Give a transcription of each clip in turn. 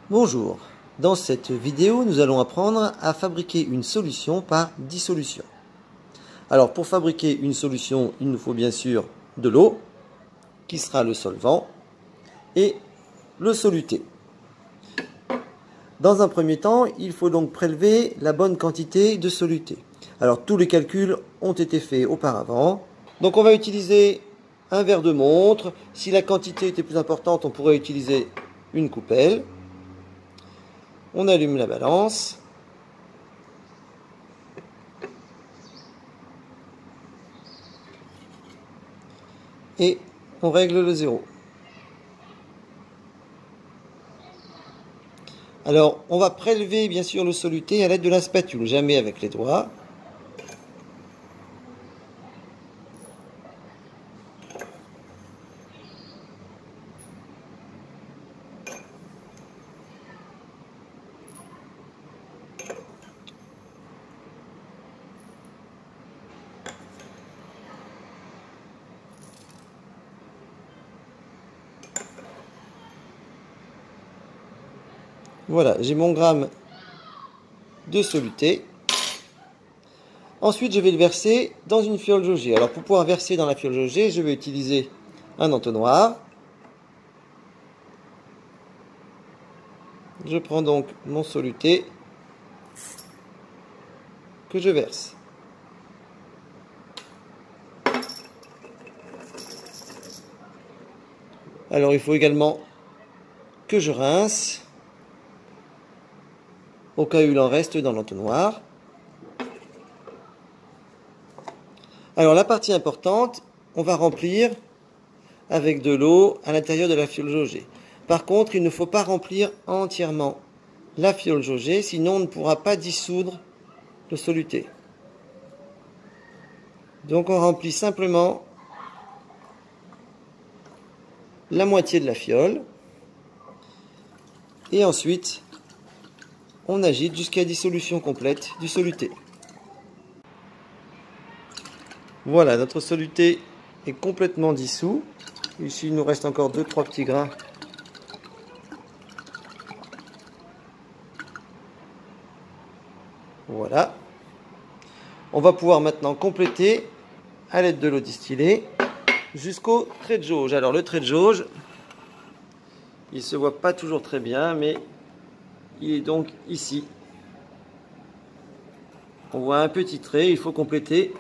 Bonjour, dans cette vidéo nous allons apprendre à fabriquer une solution par dissolution. Alors pour fabriquer une solution, il nous faut bien sûr de l'eau, qui sera le solvant, et le soluté. Dans un premier temps, il faut donc prélever la bonne quantité de soluté. Alors tous les calculs ont été faits auparavant. Donc on va utiliser un verre de montre. Si la quantité était plus importante, on pourrait utiliser une coupelle. On allume la balance. Et on règle le zéro. Alors, on va prélever bien sûr le soluté à l'aide de la spatule, jamais avec les doigts. Voilà, j'ai mon gramme de soluté. Ensuite, je vais le verser dans une fiole jaugée. Alors, pour pouvoir verser dans la fiole jaugée, je vais utiliser un entonnoir. Je prends donc mon soluté que je verse. Alors, il faut également que je rince, au cas où il en reste dans l'entonnoir. Alors la partie importante, on va remplir avec de l'eau à l'intérieur de la fiole jaugée. Par contre, il ne faut pas remplir entièrement la fiole jaugée, sinon on ne pourra pas dissoudre le soluté. Donc on remplit simplement la moitié de la fiole. Et ensuite, on agite jusqu'à dissolution complète du soluté. Voilà, notre soluté est complètement dissous. Ici, il nous reste encore 2-3 petits grains. Voilà. On va pouvoir maintenant compléter à l'aide de l'eau distillée jusqu'au trait de jauge. Alors le trait de jauge, il ne se voit pas toujours très bien, mais il est donc ici. On voit un petit trait, il faut compléter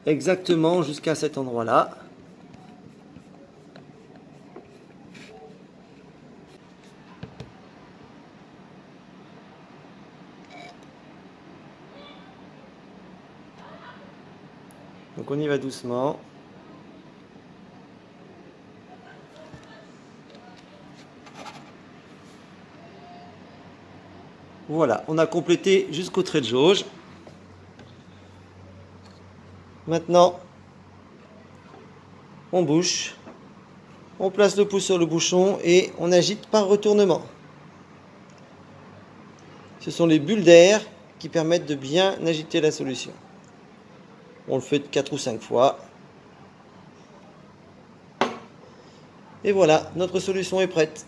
exactement jusqu'à cet endroit-là. Donc on y va doucement. Voilà, on a complété jusqu'au trait de jauge. Maintenant, on bouche, on place le pouce sur le bouchon et on agite par retournement. Ce sont les bulles d'air qui permettent de bien agiter la solution. On le fait 4 ou 5 fois. Et voilà, notre solution est prête.